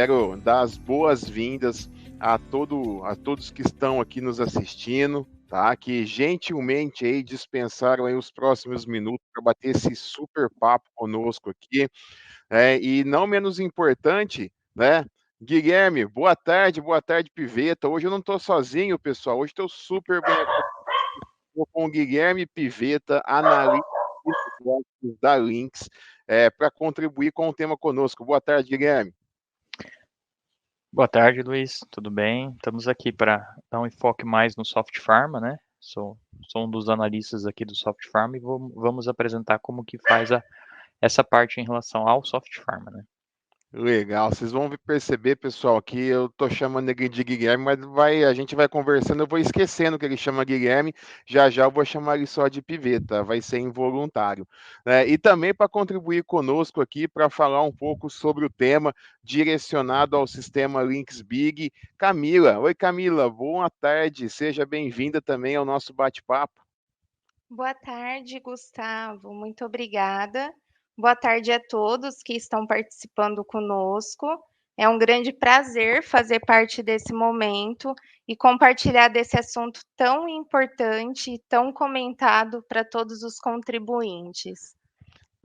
quero dar as boas-vindas a todos que estão aqui nos assistindo, tá? Que gentilmente aí dispensaram aí os próximos minutos para bater esse super papo conosco aqui, e não menos importante, né? Guilherme, boa tarde, Piveta. Hoje eu não estou sozinho, pessoal. Hoje estou super bem com o Guilherme Piveta, analista de negócios da Lynx, para contribuir com o tema conosco. Boa tarde, Guilherme. Boa tarde, Luiz. Tudo bem? Estamos aqui para dar um enfoque mais no Soft Pharma, né? Sou um dos analistas aqui do Soft Pharma e vamos apresentar como que faz essa parte em relação ao Soft Pharma, né? Legal, vocês vão perceber, pessoal, que eu tô chamando ele de Guilherme, mas a gente vai conversando, eu vou esquecendo que ele chama Guilherme, já eu vou chamar ele só de Piveta, vai ser involuntário, né? E também para contribuir conosco aqui, para falar um pouco sobre o tema direcionado ao sistema Lynx Big, Camila. Oi, Camila, boa tarde, seja bem-vinda também ao nosso bate-papo. Boa tarde, Gustavo. Muito obrigada. Boa tarde a todos que estão participando conosco. É um grande prazer fazer parte desse momento e compartilhar desse assunto tão importante e tão comentado para todos os contribuintes.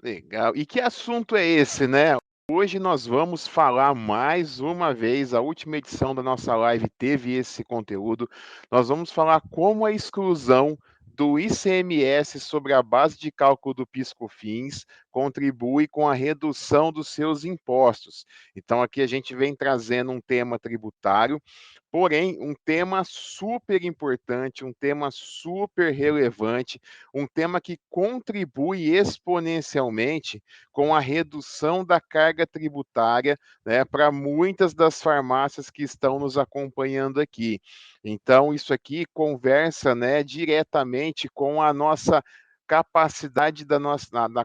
Legal. E que assunto é esse, né? Hoje nós vamos falar mais uma vez, a última edição da nossa live teve esse conteúdo. Nós vamos falar como a exclusão do ICMS sobre a base de cálculo do PIS/COFINS contribui com a redução dos seus impostos. Então aqui a gente vem trazendo um tema tributário, porém um tema super importante, um tema super relevante, um tema que contribui exponencialmente com a redução da carga tributária, né, para muitas das farmácias que estão nos acompanhando aqui. Então, isso aqui conversa, né, diretamente com a nossa capacidade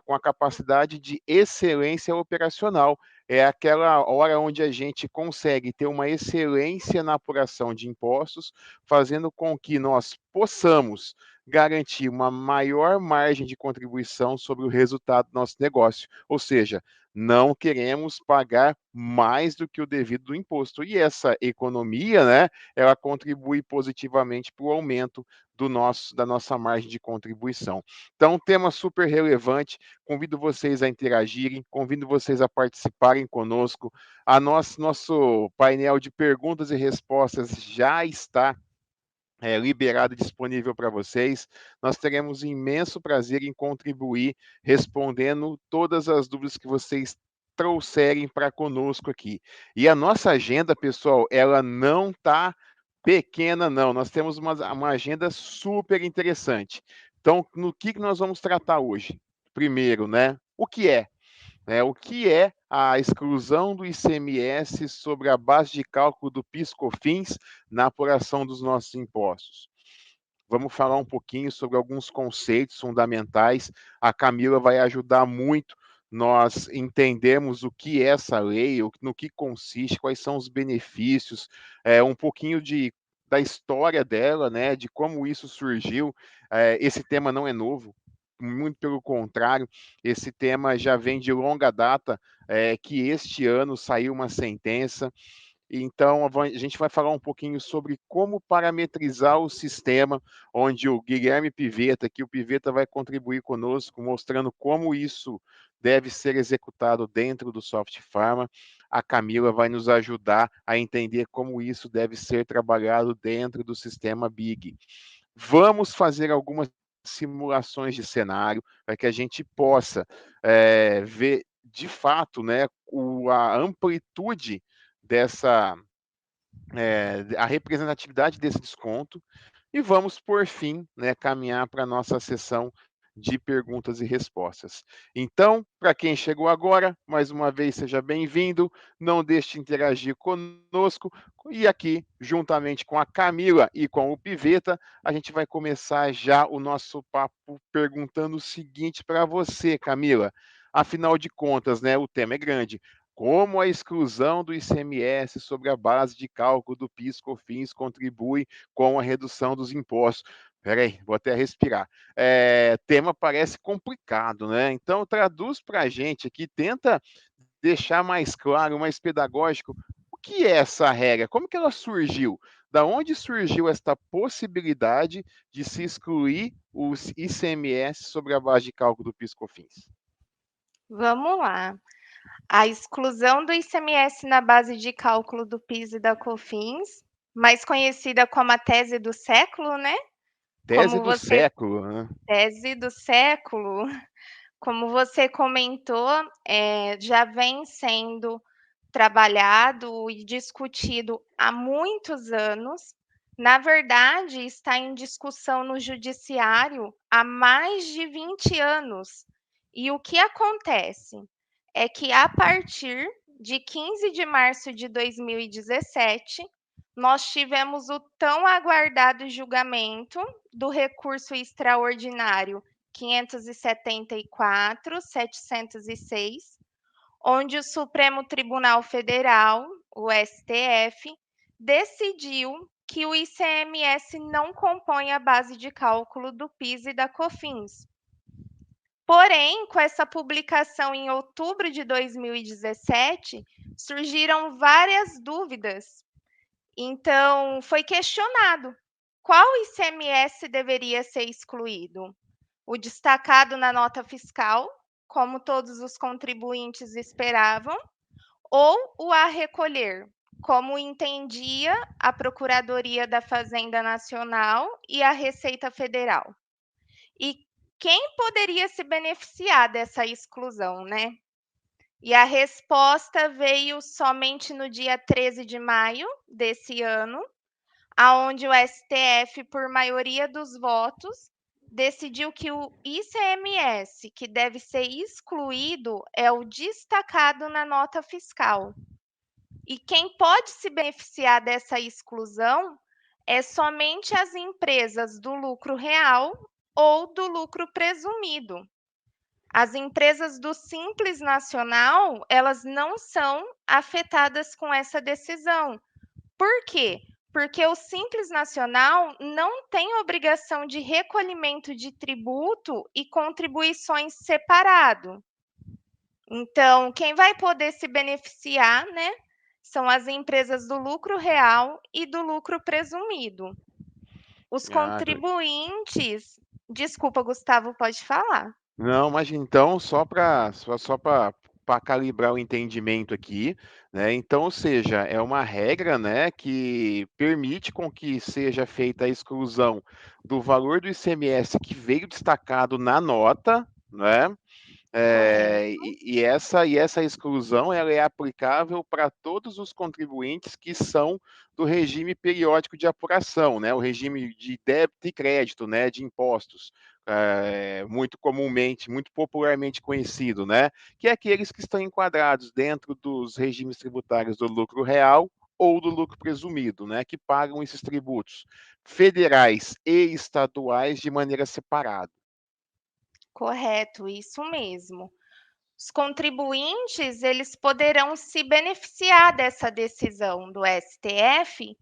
com a capacidade de excelência operacional. É aquela hora onde a gente consegue ter uma excelência na apuração de impostos, fazendo com que nós possamos garantir uma maior margem de contribuição sobre o resultado do nosso negócio. Ou seja, não queremos pagar mais do que o devido do imposto. E essa economia, né, ela contribui positivamente para o aumento da nossa margem de contribuição. Então, um tema super relevante. Convido vocês a interagirem, convido vocês a participarem conosco. Nosso painel de perguntas e respostas já está liberado e disponível para vocês. Nós teremos imenso prazer em contribuir, respondendo todas as dúvidas que vocês trouxerem para conosco aqui. E a nossa agenda, pessoal, ela não está pequena, não. Nós temos uma agenda super interessante. Então, no que nós vamos tratar hoje? Primeiro, né? O que é? O que é a exclusão do ICMS sobre a base de cálculo do PIS/COFINS na apuração dos nossos impostos? Vamos falar um pouquinho sobre alguns conceitos fundamentais. A Camila vai ajudar muito nós entendermos o que é essa lei, no que consiste, quais são os benefícios, um pouquinho da história dela, né, de como isso surgiu. Esse tema não é novo, muito pelo contrário, esse tema já vem de longa data, que este ano saiu uma sentença. Então, a gente vai falar um pouquinho sobre como parametrizar o sistema, onde o Guilherme Piveta, que o Piveta vai contribuir conosco, mostrando como isso deve ser executado dentro do Soft Pharma. A Camila vai nos ajudar a entender como isso deve ser trabalhado dentro do sistema Big. Vamos fazer algumas simulações de cenário para que a gente possa ver de fato, né, a amplitude dessa a representatividade desse desconto e vamos, por fim, né, caminhar para a nossa sessão de perguntas e respostas. Então, para quem chegou agora, mais uma vez, seja bem-vindo, não deixe de interagir conosco, e aqui, juntamente com a Camila e com o Piveta, a gente vai começar já o nosso papo perguntando o seguinte para você, Camila. Afinal de contas, né, o tema é grande. Como a exclusão do ICMS sobre a base de cálculo do PIS/COFINS contribui com a redução dos impostos? Peraí, vou até respirar. Tema parece complicado, né? Então, traduz para a gente aqui, tenta deixar mais claro, mais pedagógico, que é essa regra? Como que ela surgiu? Da onde surgiu esta possibilidade de se excluir os ICMS sobre a base de cálculo do PIS/COFINS? Vamos lá. A exclusão do ICMS na base de cálculo do PIS e da COFINS, mais conhecida como a tese do século, né? Tese Como do você século, né? Tese do século, como você comentou, já vem sendo trabalhado e discutido há muitos anos. Na verdade, está em discussão no judiciário há mais de 20 anos. E o que acontece é que, a partir de 15 de março de 2017, nós tivemos o tão aguardado julgamento do recurso extraordinário 574.706, onde o Supremo Tribunal Federal, o STF, decidiu que o ICMS não compõe a base de cálculo do PIS e da COFINS. Porém, com essa publicação em outubro de 2017, surgiram várias dúvidas. Então, foi questionado qual ICMS deveria ser excluído: o destacado na nota fiscal, como todos os contribuintes esperavam, ou o a recolher, como entendia a Procuradoria da Fazenda Nacional e a Receita Federal. E quem poderia se beneficiar dessa exclusão, né? E a resposta veio somente no dia 13 de maio desse ano, aonde o STF, por maioria dos votos, decidiu que o ICMS que deve ser excluído é o destacado na nota fiscal. E quem pode se beneficiar dessa exclusão é somente as empresas do lucro real ou do lucro presumido. As empresas do Simples Nacional, elas não são afetadas com essa decisão. Por quê? Porque o Simples Nacional não tem obrigação de recolhimento de tributo e contribuições separado. Então, quem vai poder se beneficiar, né, são as empresas do lucro real e do lucro presumido. Os Ah, contribuintes. Desculpa, Gustavo, pode falar. não, mas então, só para calibrar o entendimento aqui, né? Então, ou seja, é uma regra, né, que permite com que seja feita a exclusão do valor do ICMS que veio destacado na nota, né? Correto. E essa exclusão ela é aplicável para todos os contribuintes que são do regime periódico de apuração, né? O regime de débito e crédito, né? De impostos, muito comumente, muito popularmente conhecido, né? Que é aqueles que estão enquadrados dentro dos regimes tributários do lucro real ou do lucro presumido, né? Que pagam esses tributos federais e estaduais de maneira separada. Correto, isso mesmo. Os contribuintes, eles poderão se beneficiar dessa decisão do STF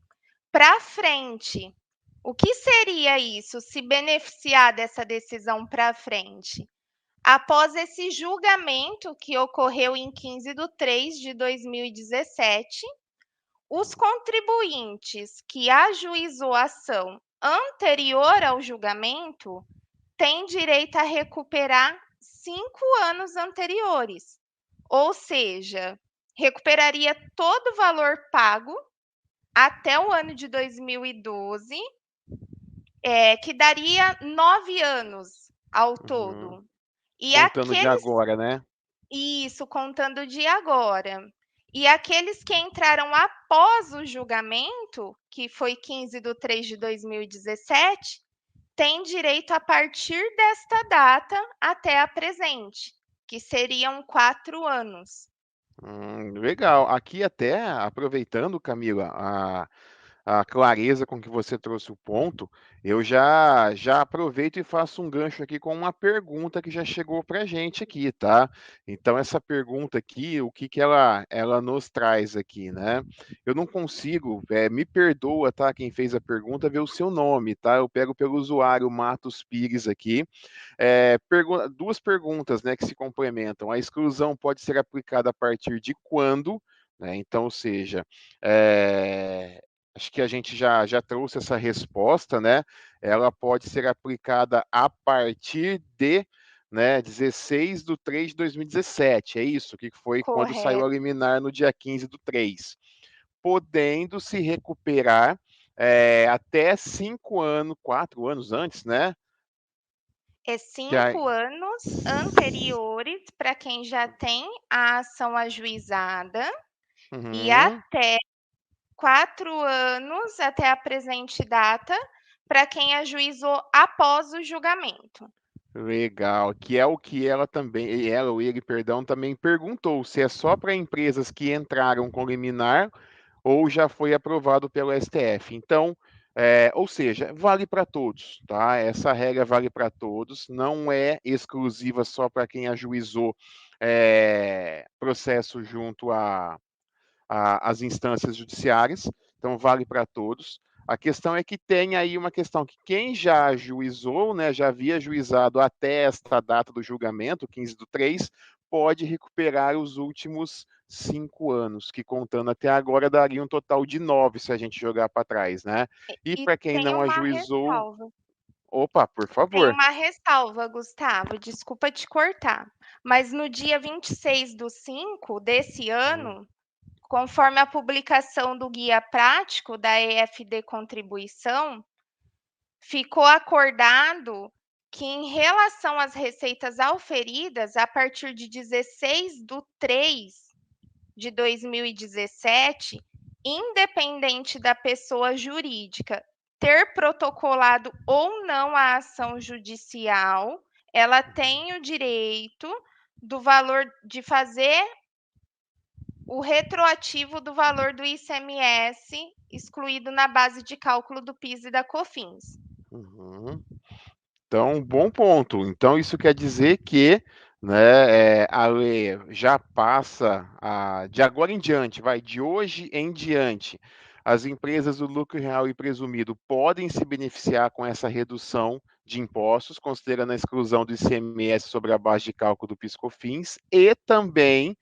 para frente. O que seria isso, se beneficiar dessa decisão para frente? Após esse julgamento que ocorreu em 15 de 3 de 2017, os contribuintes que ajuizou a ação anterior ao julgamento têm direito a recuperar 5 anos anteriores, ou seja, recuperaria todo o valor pago até o ano de 2012, que daria 9 anos ao Uhum. todo. E Contando de aqueles agora, né? Isso, contando de agora. E aqueles que entraram após o julgamento, que foi 15 de 3 de 2017, têm direito a partir desta data até a presente, que seriam 4 anos. Legal. Aqui até aproveitando, Camila, a clareza com que você trouxe o ponto, eu já aproveito e faço um gancho aqui com uma pergunta que já chegou para a gente aqui, tá? Então, essa pergunta aqui, o que que ela nos traz aqui, né? Eu não consigo, me perdoa, tá? Quem fez a pergunta, ver o seu nome, tá? Eu pego pelo usuário Matos Pires aqui. Duas perguntas, né, que se complementam. A exclusão pode ser aplicada a partir de quando, né? Então, ou seja, eh, acho que a gente já trouxe essa resposta, né? Ela pode ser aplicada a partir de, né, 16/3/2017, é isso, que foi quando saiu a Correto. liminar no dia 15/3, podendo se recuperar até 5 anos, 4 anos antes, né? É Que aí... 5 anos anteriores para quem já tem a ação ajuizada e Uhum. até 4 anos, até a presente data, para quem ajuizou após o julgamento. Legal, que é o que ela também, ela ou ele, perdão, também perguntou se é só para empresas que entraram com liminar ou já foi aprovado pelo STF. Então, ou seja, vale para todos, tá? Essa regra vale para todos, não é exclusiva só para quem ajuizou processo junto às instâncias judiciárias, então vale para todos. A questão é que tem aí uma questão que quem já ajuizou, né, já havia ajuizado até esta data do julgamento, 15/3, pode recuperar os últimos 5 anos, que contando até agora daria um total de 9 se a gente jogar para trás, né? E E para quem tem não uma ajuizou, ressalva. opa, por Tem favor. uma ressalva, Gustavo, desculpa te cortar, mas no dia 26/5 desse Hum. ano, conforme a publicação do guia prático da EFD Contribuição, ficou acordado que, em relação às receitas auferidas a partir de 16/3/2017, independente da pessoa jurídica ter protocolado ou não a ação judicial, ela tem o direito do valor de fazer o retroativo do valor do ICMS excluído na base de cálculo do PIS e da COFINS. Uhum. Então, bom ponto. Então, isso quer dizer que, né, a lei já passa de agora em diante, vai de hoje em diante, as empresas do lucro real e presumido podem se beneficiar com essa redução de impostos, considerando a exclusão do ICMS sobre a base de cálculo do PIS/COFINS, e também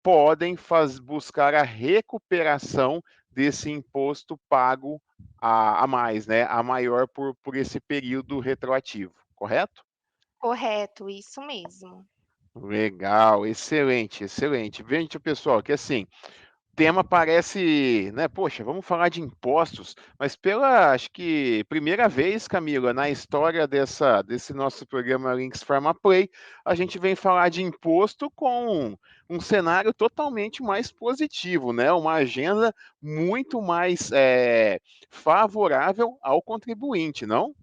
podem buscar a recuperação desse imposto pago a mais, né, a maior por esse período retroativo, correto? Correto, isso mesmo. Legal, excelente, excelente. Veja, pessoal, que assim, o tema parece, né, poxa, vamos falar de impostos, mas pela, acho que, primeira vez, Camila, na história desse nosso programa Links Pharma Play, a gente vem falar de imposto com um cenário totalmente mais positivo, né? Uma agenda muito mais favorável ao contribuinte, não?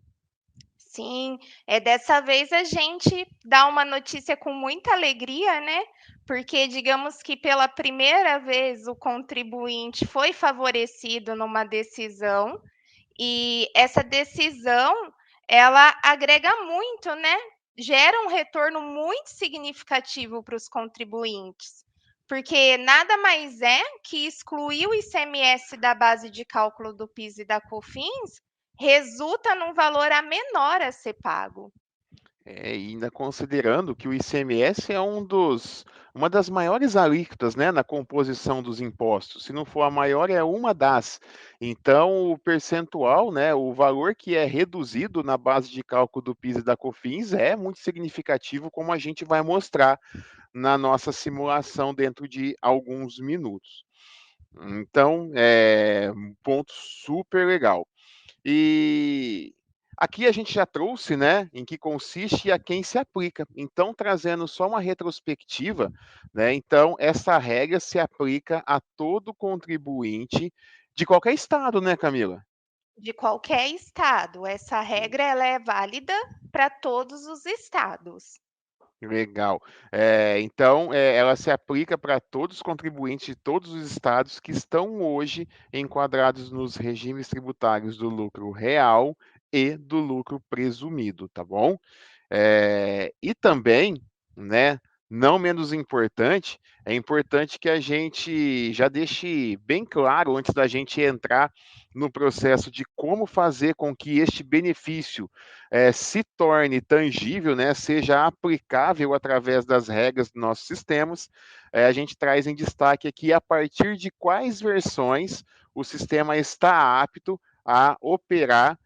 Sim, dessa vez a gente dá uma notícia com muita alegria, né, porque digamos que pela primeira vez o contribuinte foi favorecido numa decisão, e essa decisão, ela agrega muito, né, gera um retorno muito significativo para os contribuintes, porque nada mais é que excluir o ICMS da base de cálculo do PIS e da COFINS resulta num valor a menor a ser pago. E ainda considerando que o ICMS é uma das maiores alíquotas, né, na composição dos impostos. Se não for a maior, é uma das. Então, o percentual, né, o valor que é reduzido na base de cálculo do PIS e da COFINS é muito significativo, como a gente vai mostrar na nossa simulação dentro de alguns minutos. Então, é um ponto super legal. E aqui a gente já trouxe, né, em que consiste e a quem se aplica. Então, trazendo só uma retrospectiva, né, então essa regra se aplica a todo contribuinte de qualquer estado, né, Camila? De qualquer estado, essa regra ela é válida para todos os estados. Legal. Então, ela se aplica para todos os contribuintes de todos os estados que estão hoje enquadrados nos regimes tributários do lucro real e do lucro presumido, tá bom? E também, né, não menos importante, é importante que a gente já deixe bem claro, antes da gente entrar no processo de como fazer com que este benefício se torne tangível, né, seja aplicável através das regras dos nossos sistemas, a gente traz em destaque aqui a partir de quais versões o sistema está apto a operar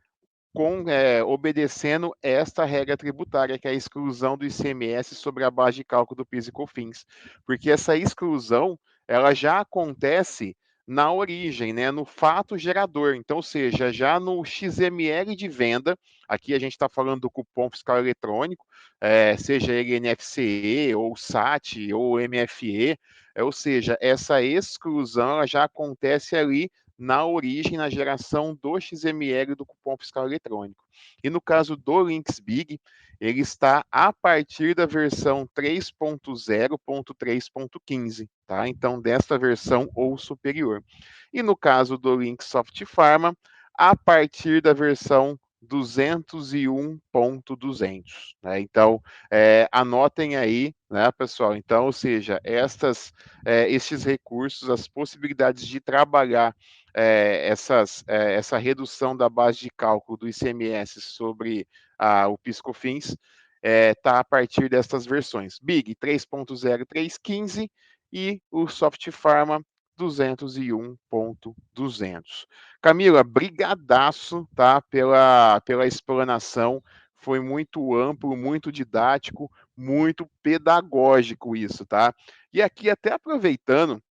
obedecendo esta regra tributária, que é a exclusão do ICMS sobre a base de cálculo do PIS e COFINS, porque essa exclusão ela já acontece na origem, né, no fato gerador. Então, ou seja, já no XML de venda, aqui a gente está falando do cupom fiscal eletrônico, seja ele NFCE, ou SAT, ou MFE, ou seja, essa exclusão ela já acontece ali na origem, na geração do XML do cupom fiscal eletrônico. E no caso do Links Big, ele está a partir da versão 3.0.3.15, tá? Então, desta versão ou superior. E no caso do Links Soft Pharma, a partir da versão 201.200, né? Então, anotem aí, né, pessoal? Então, ou seja, estes recursos, as possibilidades de trabalhar essa redução da base de cálculo do ICMS sobre o PIS/COFINS está a partir destas versões. Big 3.0, 3.15 e o Soft Pharma 201.200. Camila, brigadaço, tá, pela explanação, foi muito amplo, muito didático, muito pedagógico isso, tá? E aqui, até aproveitando,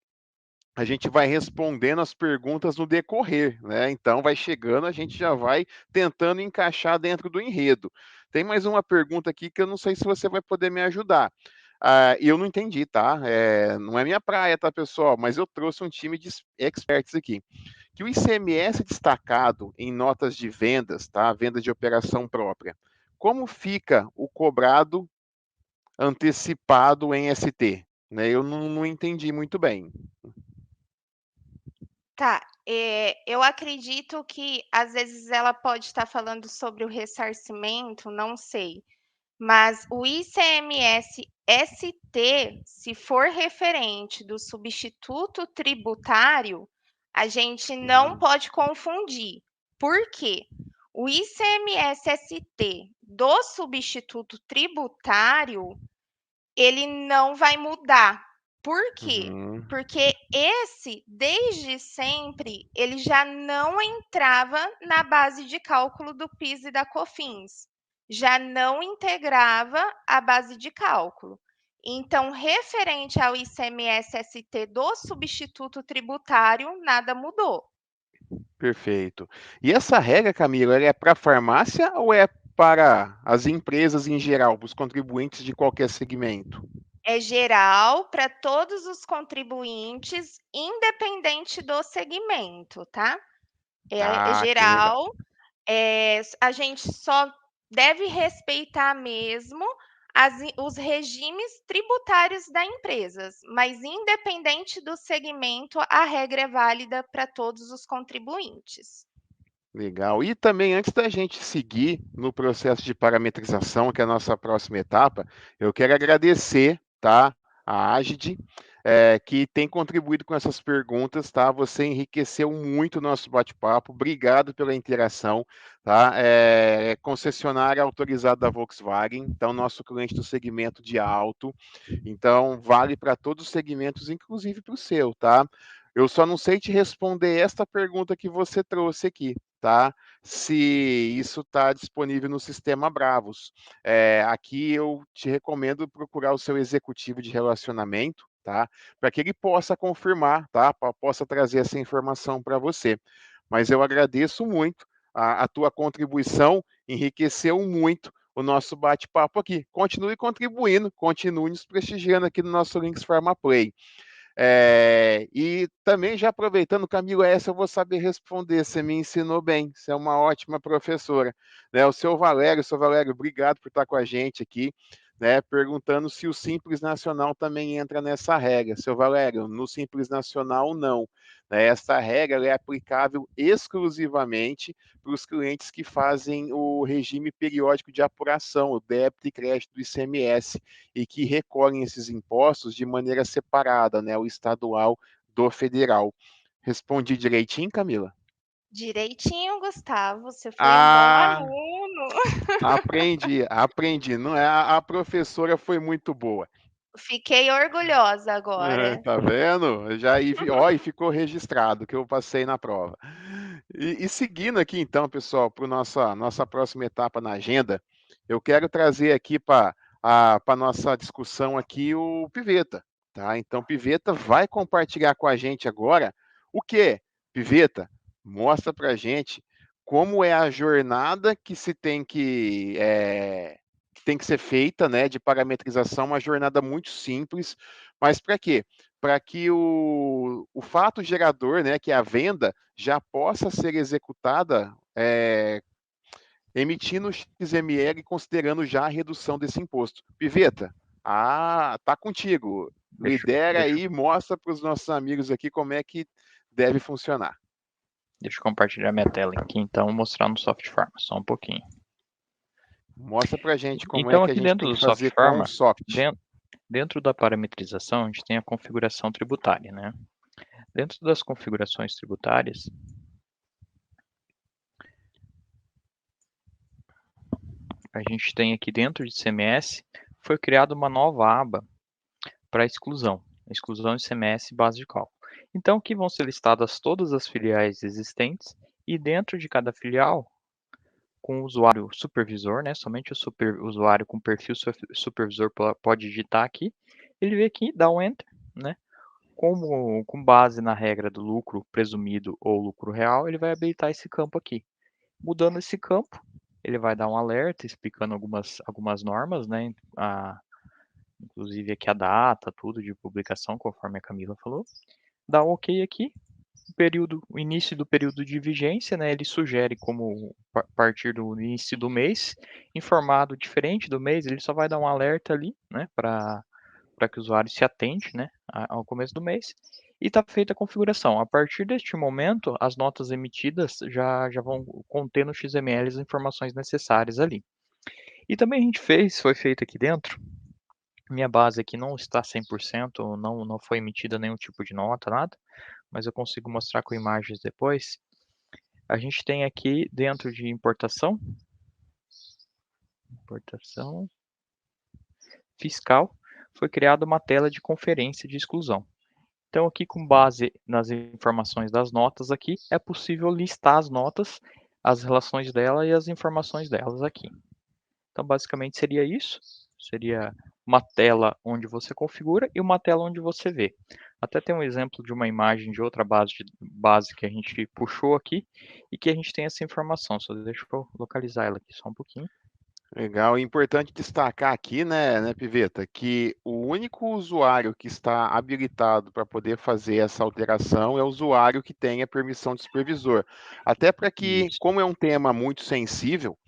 a gente vai respondendo as perguntas no decorrer, né? Então, vai chegando, a gente já vai tentando encaixar dentro do enredo. Tem mais uma pergunta aqui que eu não sei se você vai poder me ajudar. Eu não entendi, tá? Não é minha praia, tá, pessoal? Mas eu trouxe um time de experts aqui. Que o ICMS destacado em notas de vendas, tá? Venda de operação própria. Como fica o cobrado antecipado em ST? Né? Eu não entendi muito bem. Tá, eu acredito que às vezes ela pode estar falando sobre o ressarcimento, não sei, mas o ICMS-ST, se for referente do substituto tributário, a gente não pode confundir. Por quê? O ICMS-ST do substituto tributário, ele não vai mudar. Por quê? Uhum. Porque esse, desde sempre, ele já não entrava na base de cálculo do PIS e da COFINS, já não integrava a base de cálculo. Então, referente ao ICMS-ST do substituto tributário, nada mudou. Perfeito. E essa regra, Camila, ela é para a farmácia ou é para as empresas em geral, para os contribuintes de qualquer segmento? É geral para todos os contribuintes, independente do segmento, tá? É Ah, que legal. geral, a gente só deve respeitar mesmo os regimes tributários da empresa, mas independente do segmento, a regra é válida para todos os contribuintes. Legal. E também, antes da gente seguir no processo de parametrização, que é a nossa próxima etapa, eu quero agradecer, tá, a Agid, que tem contribuído com essas perguntas, tá? Você enriqueceu muito o nosso bate-papo. Obrigado pela interação, tá? Concessionária autorizada da Volkswagen, então, nosso cliente do segmento de alto. Então, vale para todos os segmentos, inclusive para o seu, tá? Eu só não sei te responder esta pergunta que você trouxe aqui, tá? Se isso está disponível no sistema Bravos. Aqui eu te recomendo procurar o seu executivo de relacionamento, tá? Para que ele possa confirmar, tá? Possa trazer essa informação para você. Mas eu agradeço muito a tua contribuição, enriqueceu muito o nosso bate-papo aqui. Continue contribuindo, continue nos prestigiando aqui no nosso Links Pharma Play. E também já aproveitando, Camila, essa eu vou saber responder, você me ensinou bem, você é uma ótima professora. Né? O seu Valério, obrigado por estar com a gente aqui. né, perguntando se o Simples Nacional também entra nessa regra. Seu Valério, no Simples Nacional não. Né, essa regra é aplicável exclusivamente para os clientes que fazem o regime periódico de apuração, o débito e crédito do ICMS, e que recolhem esses impostos de maneira separada, né, o estadual do federal. Respondi direitinho, Camila? Direitinho, Gustavo, você foi um bom Ah, aluno. aprendi. Não é, a professora foi muito boa. Fiquei orgulhosa agora. Tá vendo? Já ó, e ficou registrado que eu passei na prova. E seguindo aqui então, pessoal, para nossa próxima etapa na agenda, eu quero trazer aqui para a nossa discussão aqui o Piveta, tá? Então, Piveta vai compartilhar com a gente agora o quê? Piveta, mostra para a gente como é a jornada que se tem que tem que ser feita, né, de parametrização, uma jornada muito simples, mas para quê? Para que o fato gerador, né, que é a venda, já possa ser executada emitindo o XML considerando já a redução desse imposto. Piveta, tá contigo. Lidera Deixa, aí, mostra para os nossos amigos aqui como é que deve funcionar. deixa eu compartilhar minha tela aqui, então, mostrar no Softfarm, só um pouquinho. Mostra para a gente como é Então, que a aqui gente dentro tem do que fazer com o Softfarm, soft. dentro da parametrização, a gente tem a configuração tributária, né? Dentro das configurações tributárias, a gente tem aqui dentro de CMS, foi criada uma nova aba para exclusão de CMS base de cálculo. Então, aqui vão ser listadas todas as filiais existentes e dentro de cada filial, com o usuário supervisor, né, somente o usuário com perfil supervisor pode digitar aqui, ele vem aqui, dá um Enter, né, com base na regra do lucro presumido ou lucro real, ele vai habilitar esse campo aqui. Mudando esse campo, ele vai dar um alerta explicando algumas normas, né, inclusive aqui a data, tudo de publicação, conforme a Camila falou. Dá um OK aqui, o início do período de vigência, né, ele sugere como partir do início do mês, informado diferente do mês, ele só vai dar um alerta ali, né, para que o usuário se atente, né, ao começo do mês. E está feita a configuração. A partir deste momento, as notas emitidas já vão conter no XML as informações necessárias ali. E também a gente foi feito aqui dentro, minha base aqui não está 100%, não foi emitida nenhum tipo de nota, nada, mas eu consigo mostrar com imagens depois. A gente tem aqui dentro de importação fiscal, foi criada uma tela de conferência de exclusão. Então aqui com base nas informações das notas aqui, é possível listar as notas, as relações dela e as informações delas aqui. Então basicamente seria isso, seria uma tela onde você configura e uma tela onde você vê. Até tem um exemplo de uma imagem de outra base que a gente puxou aqui e que a gente tem essa informação, só deixa eu localizar ela aqui só um pouquinho. Legal, é importante destacar aqui, né, Piveta, que o único usuário que está habilitado para poder fazer essa alteração é o usuário que tenha permissão de supervisor. Até para que, Isso. como é um tema muito sensível,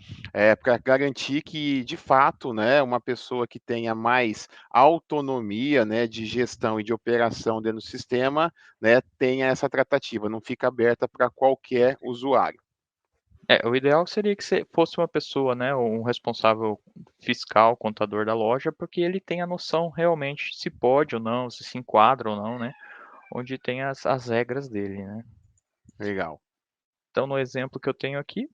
para garantir que, de fato, né, uma pessoa que tenha mais autonomia, né, de gestão e de operação dentro do sistema, né, tenha essa tratativa, não fica aberta para qualquer usuário. O ideal seria que você fosse uma pessoa, né, um responsável fiscal, contador da loja, porque ele tem a noção realmente se pode ou não, se enquadra ou não, né, onde tem as regras dele, né. Legal. Então, no exemplo que eu tenho aqui,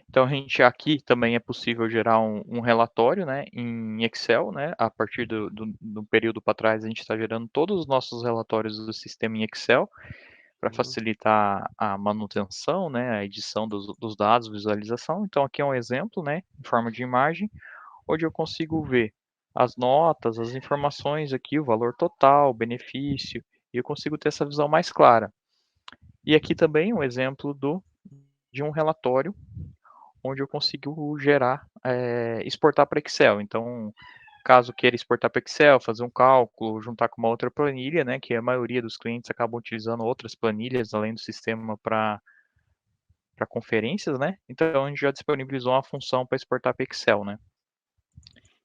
então a gente aqui também é possível gerar um relatório, né, em Excel, né, a partir do período para trás a gente está gerando todos os nossos relatórios do sistema em Excel, para facilitar a manutenção, né, a edição dos dados, visualização. Então aqui é um exemplo, né, em forma de imagem, onde eu consigo ver as notas, as informações aqui, o valor total, o benefício, e eu consigo ter essa visão mais clara. E aqui também um exemplo de um relatório onde eu consigo gerar, exportar para Excel. Então, caso queira exportar para Excel, fazer um cálculo, juntar com uma outra planilha, né, que a maioria dos clientes acabam utilizando outras planilhas além do sistema para conferências, né? Então a gente já disponibilizou uma função para exportar para Excel, né?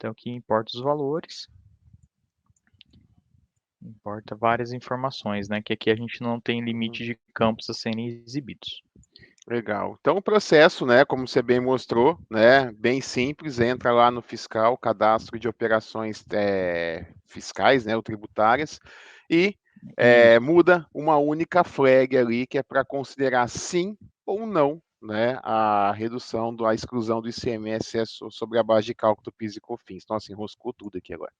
Então aqui importa os valores, importa várias informações, né? Que aqui a gente não tem limite de campos a serem exibidos. Legal. Então o processo, né, como você bem mostrou, né, bem simples, entra lá no fiscal, cadastro de operações fiscais, né, ou tributárias, e Isso. muda uma única flag ali que é para considerar sim ou não, né, a redução a exclusão do ICMS sobre a base de cálculo do PIS e COFINS. Nossa, enroscou tudo aqui agora.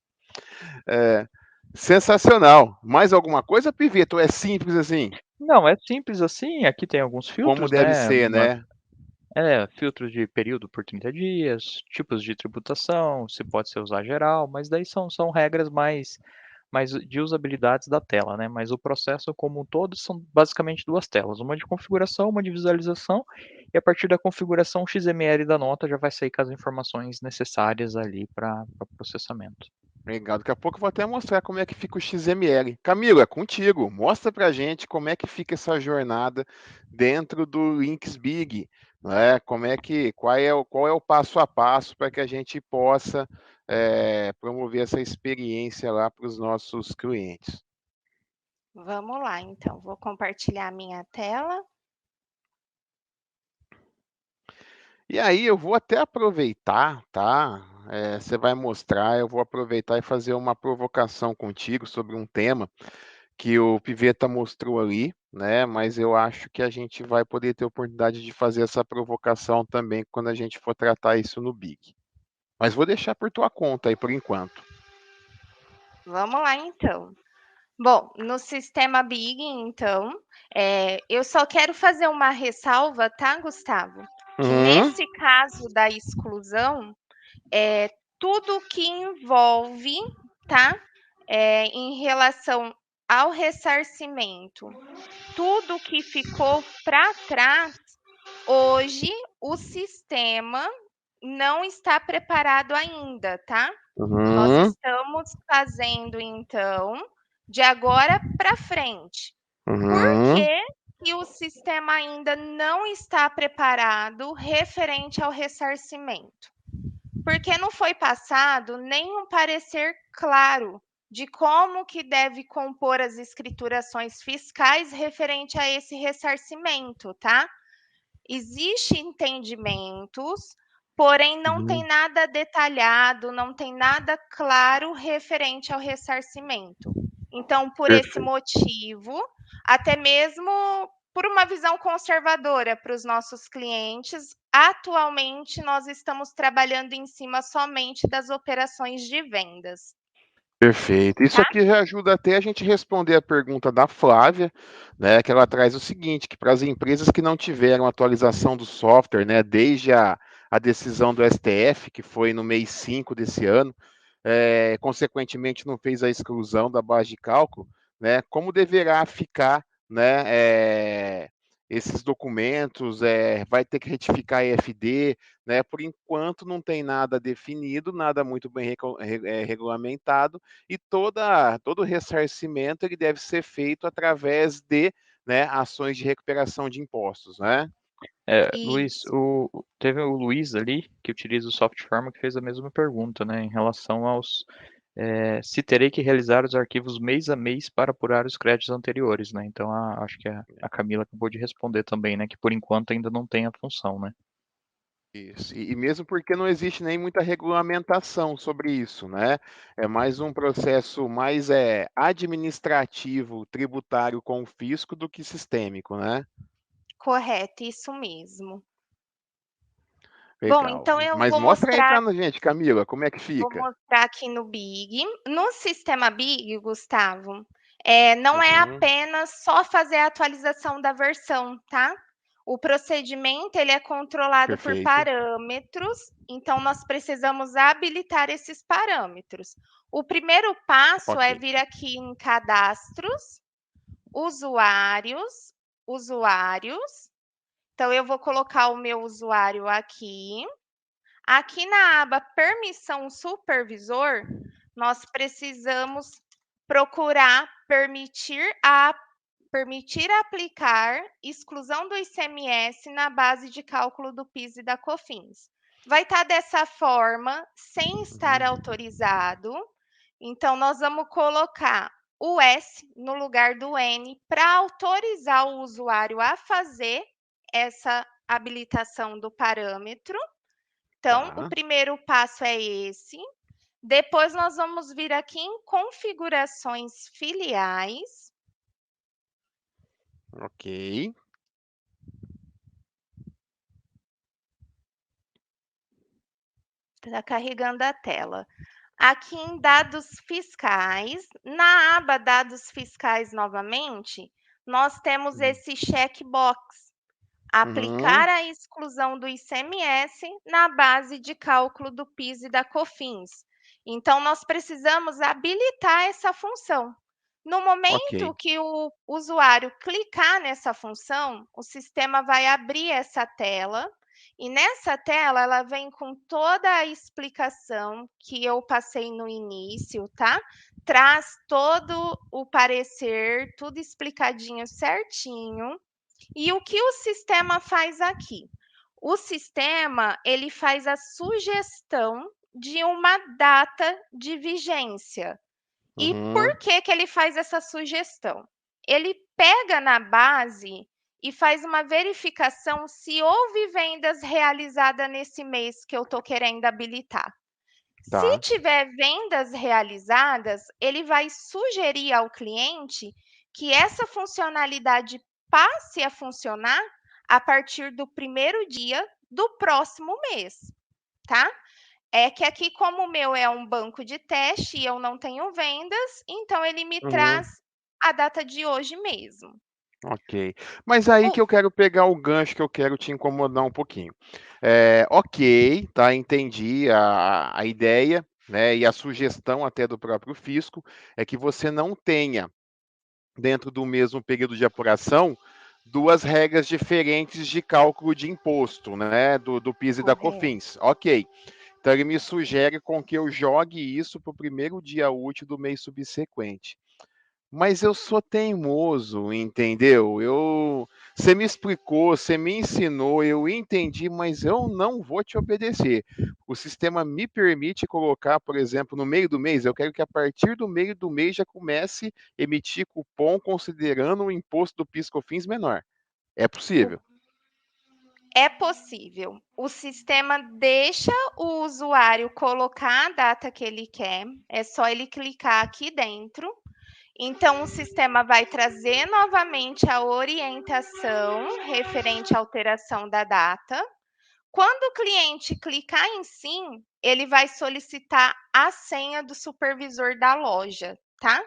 Sensacional. Mais alguma coisa, Pivito? É simples assim? Não, é simples assim. Aqui tem alguns Como filtros, deve né? ser, né? Filtros de período por 30 dias, tipos de tributação, se pode ser usar geral, mas daí são regras mais de usabilidades da tela, né? Mas o processo como um todo são basicamente duas telas, uma de configuração, uma de visualização, e a partir da configuração o XML da nota já vai sair com as informações necessárias ali para processamento. Legal, daqui a pouco eu vou até mostrar como é que fica o XML. Camilo, é contigo. Mostra pra gente como é que fica essa jornada dentro do Links Big, né? Qual é o passo a passo para que a gente possa promover essa experiência lá para os nossos clientes. Vamos lá, então. Vou compartilhar a minha tela. E aí eu vou até aproveitar, tá? Você vai mostrar, eu vou aproveitar e fazer uma provocação contigo sobre um tema que o Piveta mostrou ali, né? Mas eu acho que a gente vai poder ter oportunidade de fazer essa provocação também quando a gente for tratar isso no Big. Mas vou deixar por tua conta aí por enquanto. Vamos lá, então. Bom, no sistema Big, então, eu só quero fazer uma ressalva, tá, Gustavo? Que Uhum, nesse caso da exclusão, tudo que envolve, tá, em relação ao ressarcimento, tudo que ficou para trás, hoje o sistema não está preparado ainda, tá? Nós uhum, estamos fazendo, então, de agora para frente. Por uhum. que que o sistema ainda não está preparado referente ao ressarcimento? Porque não foi passado nenhum parecer claro de como que deve compor as escriturações fiscais referente a esse ressarcimento, tá? Existe entendimentos, porém não tem Uhum. nada detalhado, não tem nada claro referente ao ressarcimento. Então, por esse Perfeito. motivo, até mesmo por uma visão conservadora para os nossos clientes, atualmente nós estamos trabalhando em cima somente das operações de vendas, Perfeito. Isso tá? aqui já ajuda até a gente responder a pergunta da Flávia, né, que ela traz o seguinte, que para as empresas que não tiveram atualização do software, né, desde a decisão do STF, que foi no mês 5 desse ano, consequentemente não fez a exclusão da base de cálculo, né, como deverá ficar, né, esses documentos, vai ter que retificar a EFD, né, por enquanto não tem nada definido, nada muito bem regulamentado, e todo o ressarcimento ele deve ser feito através de, né, ações de recuperação de impostos, né? Luiz, Isso. teve o Luiz ali, que utiliza o Soft Pharma, que fez a mesma pergunta, né, em relação se terei que realizar os arquivos mês a mês para apurar os créditos anteriores, né? Então, acho que a Camila acabou de responder também, né, que por enquanto ainda não tem a função, né? Isso. E mesmo porque não existe nem muita regulamentação sobre isso, né? É mais um processo mais administrativo, tributário com o fisco do que sistêmico, né? Correto, isso mesmo. Bom, Legal. então eu Mas mostra aí pra gente, Camila, como é que vou fica? mostrar aqui no Big. No sistema Big, Gustavo, não é Uhum, apenas só fazer a atualização da versão, tá? O procedimento ele é controlado por perfeito. parâmetros, então nós precisamos habilitar esses parâmetros. O primeiro passo Ok. é vir aqui em cadastros, usuários, usuários. Então eu vou colocar o meu usuário aqui. Aqui na aba Permissão Supervisor, nós precisamos procurar permitir aplicar exclusão do ICMS na base de cálculo do PIS e da COFINS. vai estar dessa forma, sem estar autorizado. Então, nós vamos colocar o S no lugar do N para autorizar o usuário a fazer essa habilitação do parâmetro. Então, o Tá, primeiro passo é esse. Depois, nós vamos vir aqui em configurações filiais. ok. Está carregando a tela. Aqui em dados fiscais, na aba dados fiscais novamente, nós temos esse checkbox, Uhum, aplicar a exclusão do ICMS na base de cálculo do PIS e da COFINS. Então, nós precisamos habilitar essa função. No momento ok. que o usuário clicar nessa função, o sistema vai abrir essa tela e nessa tela ela vem com toda a explicação que eu passei no início, tá? Traz todo o parecer, tudo explicadinho certinho. E o que o sistema faz aqui? O sistema, ele faz a sugestão de uma data de vigência. E Uhum, por que que ele faz essa sugestão? Ele pega na base e faz uma verificação se houve vendas realizadas nesse mês que eu estou querendo habilitar. Se tá. tiver vendas realizadas, ele vai sugerir ao cliente que essa funcionalidade passe a funcionar a partir do primeiro dia do próximo mês, tá? É que aqui, como o meu é um banco de teste e eu não tenho vendas, então ele me Uhum, traz a data de hoje mesmo. ok. Mas aí O que eu quero pegar o gancho que eu quero te incomodar um pouquinho. Ok, tá, entendi a ideia, né, e a sugestão até do próprio fisco é que você não tenha, dentro do mesmo período de apuração, duas regras diferentes de cálculo de imposto, né, do PIS e da correto. COFINS. Ok. Então ele me sugere com que eu jogue isso para o primeiro dia útil do mês subsequente. Mas eu sou teimoso, entendeu? Você me explicou, você me ensinou, eu entendi, mas eu não vou te obedecer. O sistema me permite colocar, por exemplo, no meio do mês, eu quero que a partir do meio do mês já comece a emitir cupom considerando o imposto do PIS/COFINS menor. É O possível? É possível. O sistema deixa o usuário colocar a data que ele quer, é só ele clicar aqui dentro. Então, o sistema vai trazer novamente a orientação referente à alteração da data. Quando o cliente clicar em sim, ele vai solicitar a senha do supervisor da loja, tá?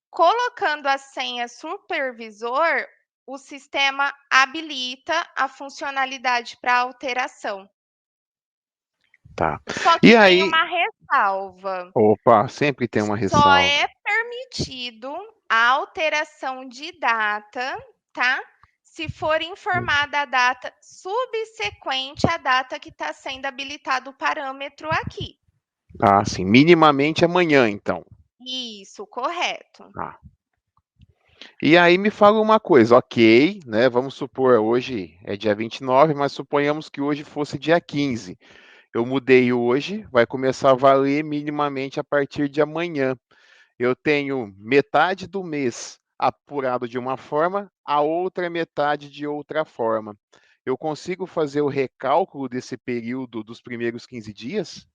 Colocando a senha supervisor, o sistema habilita a funcionalidade para alteração. Tá. Só que E tem aí, uma ressalva. opa, sempre tem uma Só ressalva. é permitido a alteração de data, tá? Se for informada a data subsequente à data que está sendo habilitado o parâmetro aqui. Ah, sim, minimamente amanhã, então. Isso, correto. Tá. E aí me fala uma coisa, ok, né? Vamos supor, hoje é dia 29, mas suponhamos que hoje fosse dia 15. Eu mudei hoje, vai começar a valer minimamente a partir de amanhã. Eu tenho metade do mês apurado de uma forma, a outra metade de outra forma. Eu consigo fazer o recálculo desse período dos primeiros 15 dias?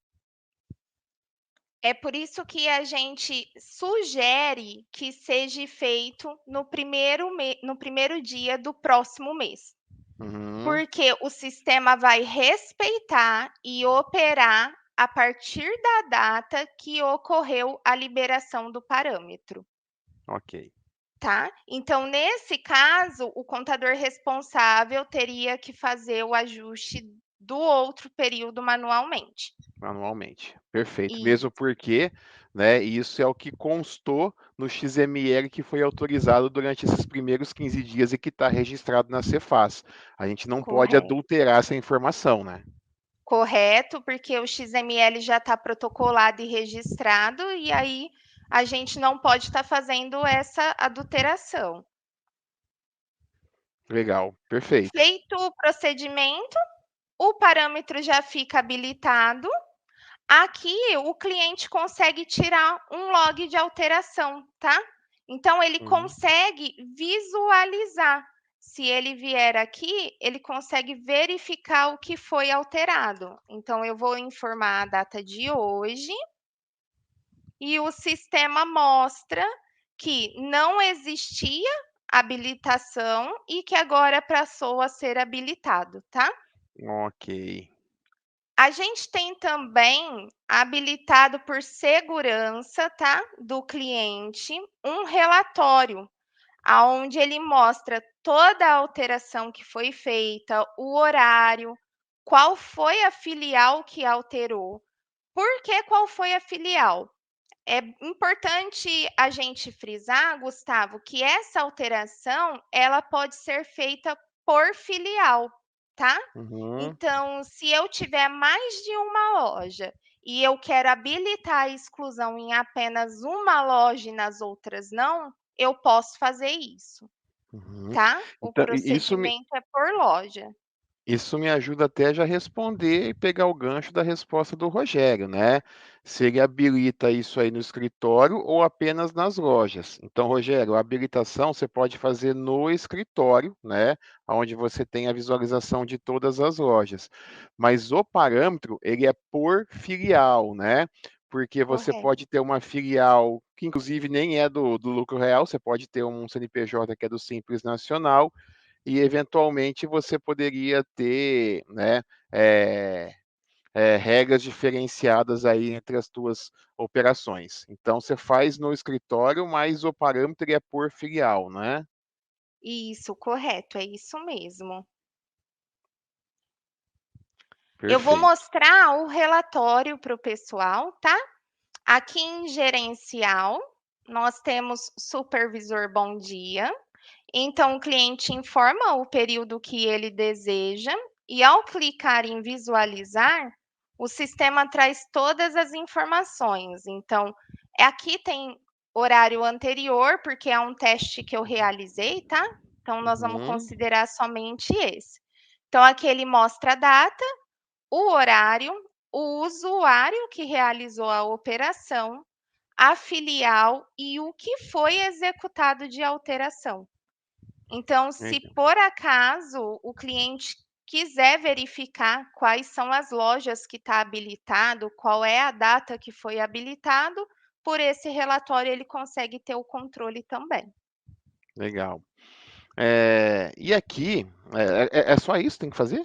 É por isso que a gente sugere que seja feito no primeiro dia do próximo mês, Uhum, porque o sistema vai respeitar e operar a partir da data que ocorreu a liberação do parâmetro, ok, tá? Então, nesse caso, o contador responsável teria que fazer o ajuste do outro período manualmente. manualmente. Perfeito. E Mesmo porque, né, isso é o que constou no XML que foi autorizado durante esses primeiros 15 dias e que está registrado na Cefaz. A gente não pode correto. adulterar essa informação, né? Correto, porque o XML já está protocolado e registrado, e aí a gente não pode estar fazendo essa adulteração. Legal, perfeito. Feito o procedimento, o parâmetro já fica habilitado. Aqui o cliente consegue tirar um log de alteração, tá? Então ele consegue visualizar. Se ele vier aqui, ele consegue verificar o que foi alterado. Então eu vou informar a data de hoje e o sistema mostra que não existia habilitação e que agora passou a ser habilitado, tá? Ok. A gente tem também habilitado por segurança, tá, do cliente, um relatório, aonde ele mostra toda a alteração que foi feita, o horário, qual foi a filial que alterou. Por que qual foi a filial? É importante a gente frisar, Gustavo, que essa alteração, ela pode ser feita por filial, tá? Uhum. Então, se eu tiver mais de uma loja e eu quero habilitar a exclusão em apenas uma loja e nas outras não, eu posso fazer isso, Uhum. tá? O Então, procedimento é por loja. isso me ajuda até a já responder e pegar o gancho da resposta do Rogério, né? Se ele habilita isso aí no escritório ou apenas nas lojas. Então, Rogério, a habilitação você pode fazer no escritório, né? Onde você tem a visualização de todas as lojas. Mas o parâmetro, ele é por filial, né? Porque você Correto. pode ter uma filial que, inclusive, nem é do lucro real, você pode ter um CNPJ que é do Simples Nacional, e eventualmente você poderia ter, né, regras diferenciadas aí entre as tuas operações. Então você faz no escritório, mas o parâmetro é por filial, né? Isso, correto, é isso mesmo. Eu vou Perfeito. mostrar o relatório para o pessoal, tá? Aqui em gerencial, nós temos supervisor bom dia. Então, o cliente informa o período que ele deseja e, ao clicar em visualizar, o sistema traz todas as informações. Então, aqui tem horário anterior, porque é um teste que eu realizei, tá? Então, nós vamos Uhum. considerar somente esse. Então, aqui ele mostra a data, o horário, o usuário que realizou a operação, a filial e o que foi executado de alteração. Então, se Legal. por acaso o cliente quiser verificar quais são as lojas que está habilitado, qual é a data que foi habilitado, por esse relatório ele consegue ter o controle também. Legal. E aqui, é só isso que tem que fazer?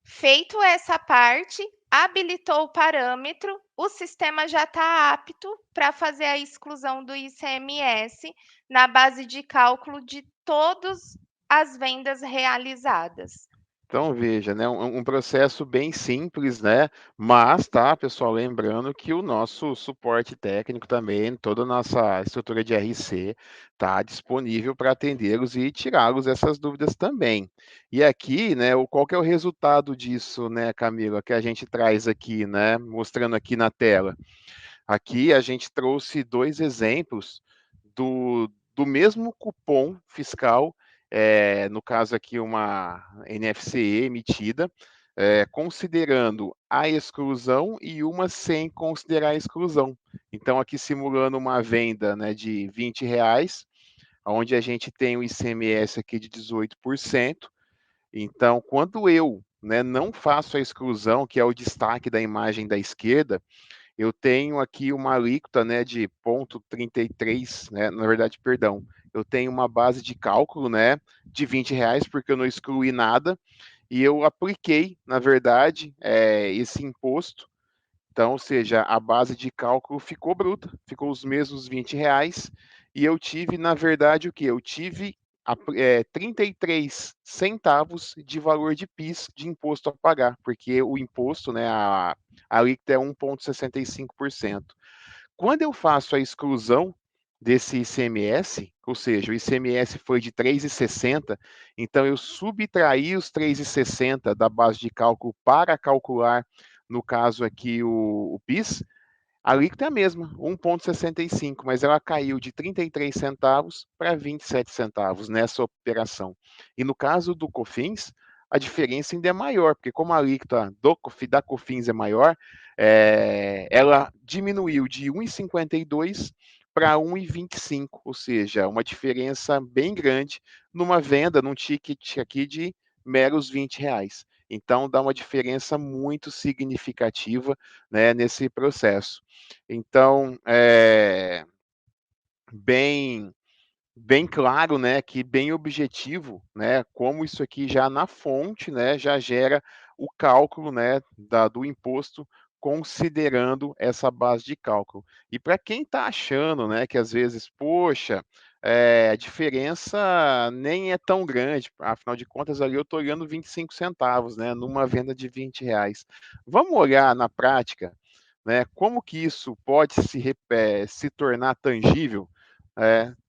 Feito essa parte, habilitou o parâmetro, o sistema já está apto para fazer a exclusão do ICMS na base de cálculo de todas as vendas realizadas. Então, veja, né, um processo bem simples, né? Mas, tá, pessoal, lembrando que o nosso suporte técnico também, toda a nossa estrutura de RC, está disponível para atendê-los e tirá-los essas dúvidas também. E aqui, né, qual que é o resultado disso, né, Camila, que a gente traz aqui, né, mostrando aqui na tela? Aqui a gente trouxe dois exemplos do mesmo cupom fiscal, no caso aqui uma NFCE emitida, considerando a exclusão e uma sem considerar a exclusão. Então, aqui simulando uma venda, né, de R$ 20, onde a gente tem o ICMS aqui de 18%. Então, quando eu, né, não faço a exclusão, que é o destaque da imagem da esquerda, eu tenho aqui uma alíquota, né, de 0,33, né, na verdade, perdão, eu tenho uma base de cálculo, né, de R$ 20, porque eu não excluí nada, e eu apliquei, na verdade, esse imposto. Então, ou seja, a base de cálculo ficou bruta, ficou os mesmos R$ 20, e eu tive, na verdade, o que? Eu tive 33 centavos de valor de PIS, de imposto a pagar, porque o imposto, né, a alíquota é 1,65%. Quando eu faço a exclusão desse ICMS, ou seja, o ICMS foi de 3,60, então eu subtraí os 3,60 da base de cálculo para calcular, no caso aqui, o PIS, a alíquota é a mesma, 1,65, mas ela caiu de 33 centavos para 27 centavos nessa operação. E no caso do COFINS, a diferença ainda é maior, porque como a alíquota da COFINS é maior, ela diminuiu de 1,52 para 1,25, ou seja, uma diferença bem grande numa venda, num ticket aqui de meros R$ 20. Então, dá uma diferença muito significativa, né, nesse processo. Então, bem bem claro, né, que bem objetivo, né, como isso aqui já na fonte, né, já gera o cálculo, né, do imposto considerando essa base de cálculo. E para quem está achando, né, que às vezes, poxa, a diferença nem é tão grande, afinal de contas ali eu estou olhando 25 centavos, né, numa venda de R$ 20. Vamos olhar na prática, né, como que isso pode se tornar tangível?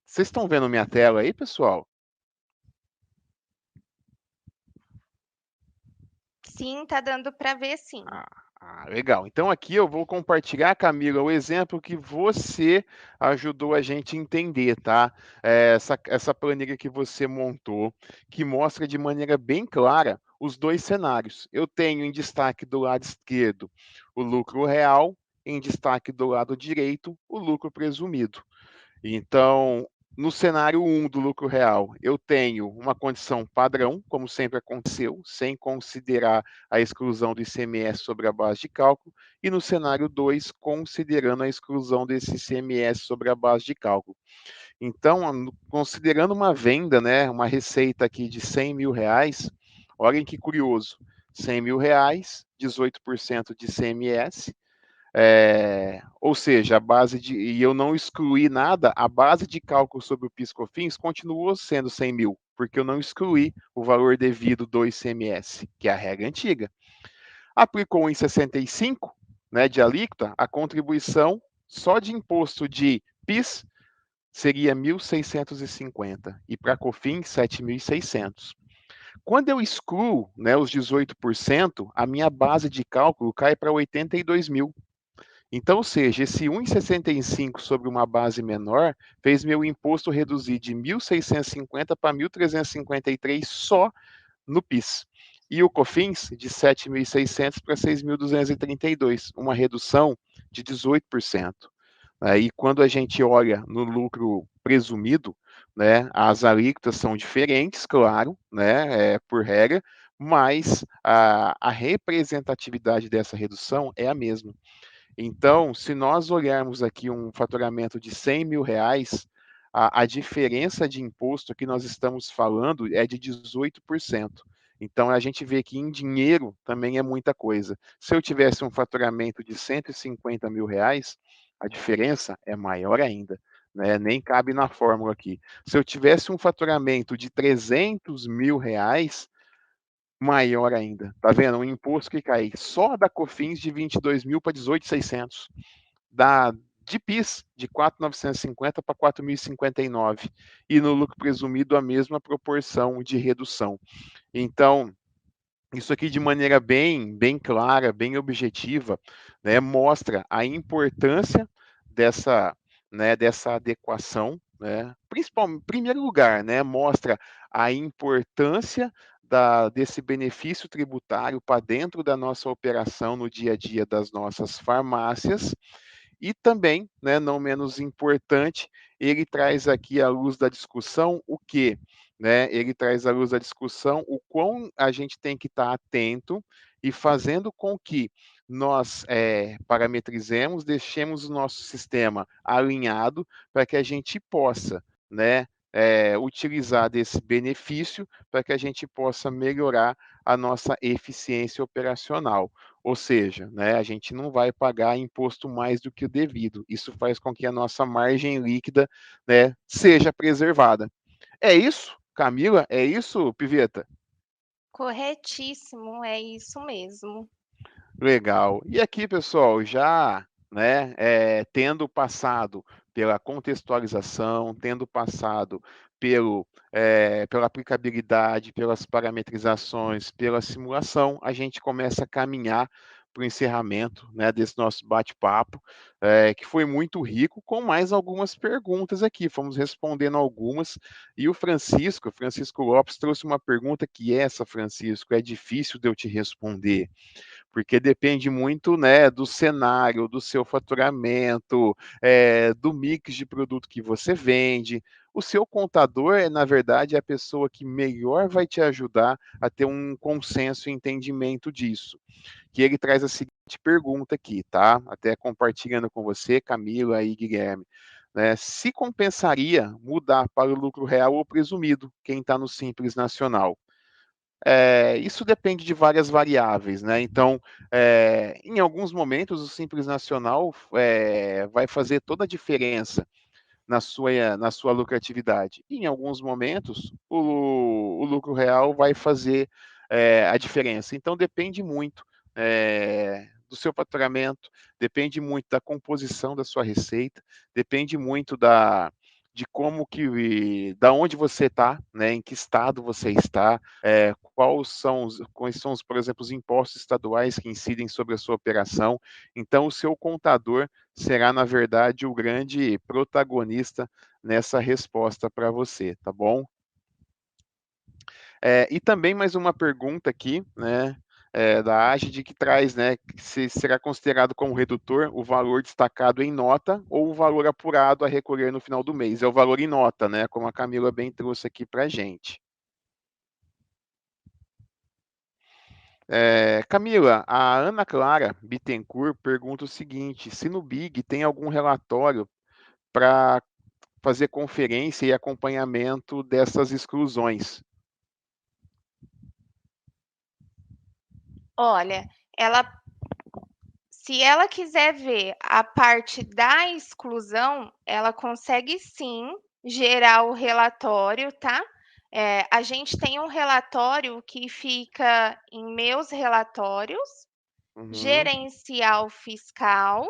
Vocês estão vendo minha tela aí, pessoal? Sim, tá dando para ver sim. Legal. Então aqui eu vou compartilhar, Camila, o exemplo que você ajudou a gente a entender, tá? Essa planilha que você montou, que mostra de maneira bem clara os dois cenários. Eu tenho em destaque do lado esquerdo o lucro real, em destaque do lado direito o lucro presumido. Então, no cenário 1 do lucro real, eu tenho uma condição padrão, como sempre aconteceu, sem considerar a exclusão do ICMS sobre a base de cálculo, e no cenário 2, considerando a exclusão desse ICMS sobre a base de cálculo. Então, considerando uma venda, né, uma receita aqui de R$ 100.000, olhem que curioso, R$ 100.000, 18% de ICMS, ou seja, e eu não excluí nada, a base de cálculo sobre o PIS/COFINS continuou sendo 100 mil, porque eu não excluí o valor devido do ICMS, que é a regra antiga. Aplicou em 65, né, de alíquota, a contribuição só de imposto de PIS seria 1.650 e para COFINS 7.600. Quando eu excluo, né, os 18%, a minha base de cálculo cai para 82 mil. Então, ou seja, esse 1,65 sobre uma base menor fez meu imposto reduzir de 1.650 para 1.353 só no PIS. E o COFINS de 7.600 para 6.232, uma redução de 18%. E quando a gente olha no lucro presumido, né, as alíquotas são diferentes, claro, né, por regra, mas a representatividade dessa redução é a mesma. Então, se nós olharmos aqui um faturamento de R$ 100.000, a diferença de imposto que nós estamos falando é de 18%. Então, a gente vê que em dinheiro também é muita coisa. Se eu tivesse um faturamento de R$ 150.000, a diferença é maior ainda, né? Nem cabe na fórmula aqui. Se eu tivesse um faturamento de R$ 300.000, maior ainda. Tá vendo? Um imposto que cai só da COFINS de 22 mil para 18.600. De PIS de 4.950 para 4.059. E no lucro presumido a mesma proporção de redução. Então, isso aqui de maneira bem clara, bem objetiva, né, mostra a importância dessa adequação, né, principalmente, em primeiro lugar, né, mostra a importância desse benefício tributário para dentro da nossa operação no dia a dia das nossas farmácias, e também, né, não menos importante, ele traz aqui à luz da discussão o quê? Né? Ele traz à luz da discussão o quão a gente tem que estar atento e fazendo com que nós parametrizemos, deixemos o nosso sistema alinhado para que a gente possa, né, utilizar desse benefício para que a gente possa melhorar a nossa eficiência operacional. Ou seja, né, a gente não vai pagar imposto mais do que o devido. Isso faz com que a nossa margem líquida, né, seja preservada. É isso, Camila? É isso, Piveta? Corretíssimo, é isso mesmo. Legal. E aqui, pessoal, já, né, tendo passado pela contextualização, tendo passado pela aplicabilidade, pelas parametrizações, pela simulação, a gente começa a caminhar para o encerramento, né, desse nosso bate-papo, que foi muito rico, com mais algumas perguntas aqui. Fomos respondendo algumas, e o Francisco Lopes trouxe uma pergunta que essa, Francisco, é difícil de eu te responder, porque depende muito, né, do cenário, do seu faturamento, do mix de produto que você vende. O seu contador na verdade, é a pessoa que melhor vai te ajudar a ter um consenso e entendimento disso. Que ele traz a seguinte pergunta aqui, tá? Até compartilhando com você, Camila e Guilherme. Né, se compensaria mudar para o lucro real ou presumido, quem está no Simples Nacional? Isso depende de várias variáveis, né? Então, em alguns momentos, o Simples Nacional vai fazer toda a diferença na sua lucratividade. E em alguns momentos, o lucro real vai fazer a diferença. Então, depende muito do seu faturamento, depende muito da composição da sua receita, depende muito de da onde você está, né, em que estado você está, quais são, por exemplo, os impostos estaduais que incidem sobre a sua operação. Então, o seu contador será, na verdade, o grande protagonista nessa resposta para você, tá bom? E também mais uma pergunta aqui, né, da Agid, que traz, né, se será considerado como redutor o valor destacado em nota ou o valor apurado a recolher no final do mês. É o valor em nota, né, como a Camila bem trouxe aqui para a gente. Camila, a Ana Clara Bittencourt pergunta o seguinte: se no BIG tem algum relatório para fazer conferência e acompanhamento dessas exclusões? Olha, se ela quiser ver a parte da exclusão, ela consegue sim gerar o relatório, tá? A gente tem um relatório que fica em meus relatórios, Uhum, gerencial fiscal,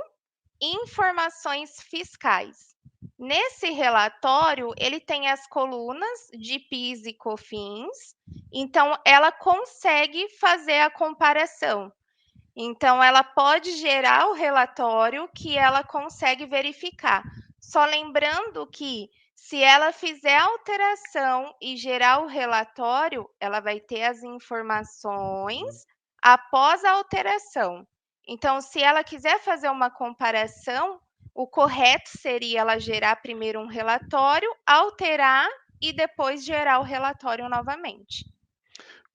informações fiscais. Nesse relatório, ele tem as colunas de PIS e COFINS, então ela consegue fazer a comparação. Então, ela pode gerar o relatório que ela consegue verificar. Só lembrando que, se ela fizer alteração e gerar o relatório, ela vai ter as informações após a alteração. Então, se ela quiser fazer uma comparação, o correto seria ela gerar primeiro um relatório, alterar e depois gerar o relatório novamente.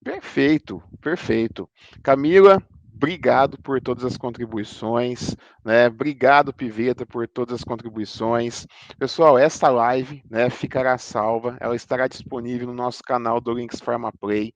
perfeito, perfeito. Camila, obrigado por todas as contribuições, né? Obrigado, Piveta, por todas as contribuições. Pessoal, essa live, né, ficará salva, ela estará disponível no nosso canal do Links Pharma Play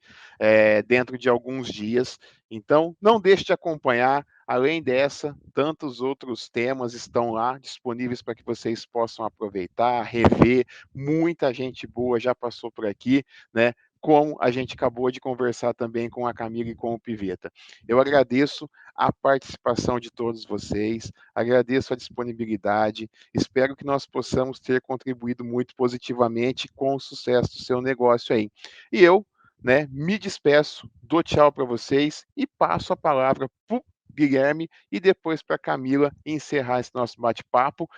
dentro de alguns dias. Então, não deixe de acompanhar. Além dessa, tantos outros temas estão lá disponíveis para que vocês possam aproveitar, rever. Muita gente boa já passou por aqui, né? Como a gente acabou de conversar também com a Camila e com o Piveta. Eu agradeço a participação de todos vocês, agradeço a disponibilidade, espero que nós possamos ter contribuído muito positivamente com o sucesso do seu negócio aí. E eu, né, me despeço, dou tchau para vocês e passo a palavra para o Guilherme e depois para a Camila encerrar esse nosso bate-papo,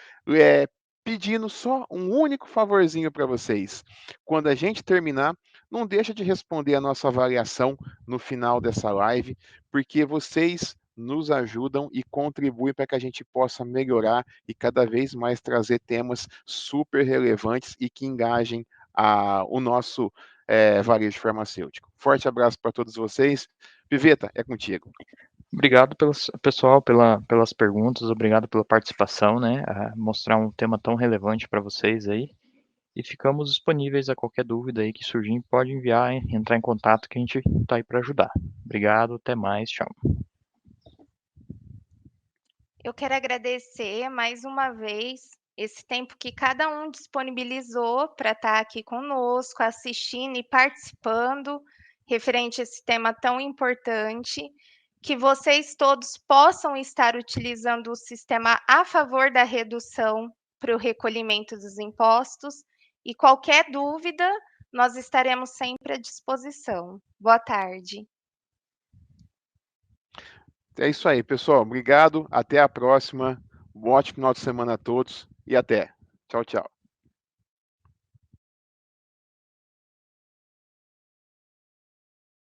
pedindo só um único favorzinho para vocês. Quando a gente terminar, não deixa de responder a nossa avaliação no final dessa live, porque vocês nos ajudam e contribuem para que a gente possa melhorar e cada vez mais trazer temas super relevantes e que engajem o nosso varejo farmacêutico. Forte abraço para todos vocês. Piveta, é contigo. Obrigado pessoal pelas perguntas, obrigado pela participação, né? A mostrar um tema tão relevante para vocês aí. E ficamos disponíveis a qualquer dúvida aí que surgir, pode enviar, entrar em contato que a gente está aí para ajudar. Obrigado, até mais, tchau. Eu quero agradecer mais uma vez esse tempo que cada um disponibilizou para estar aqui conosco, assistindo e participando, referente a esse tema tão importante. Que vocês todos possam estar utilizando o sistema a favor da redução para o recolhimento dos impostos. E qualquer dúvida, nós estaremos sempre à disposição. Boa tarde. É isso aí, pessoal. Obrigado. Até a próxima. Um ótimo final de semana a todos e até. Tchau, tchau.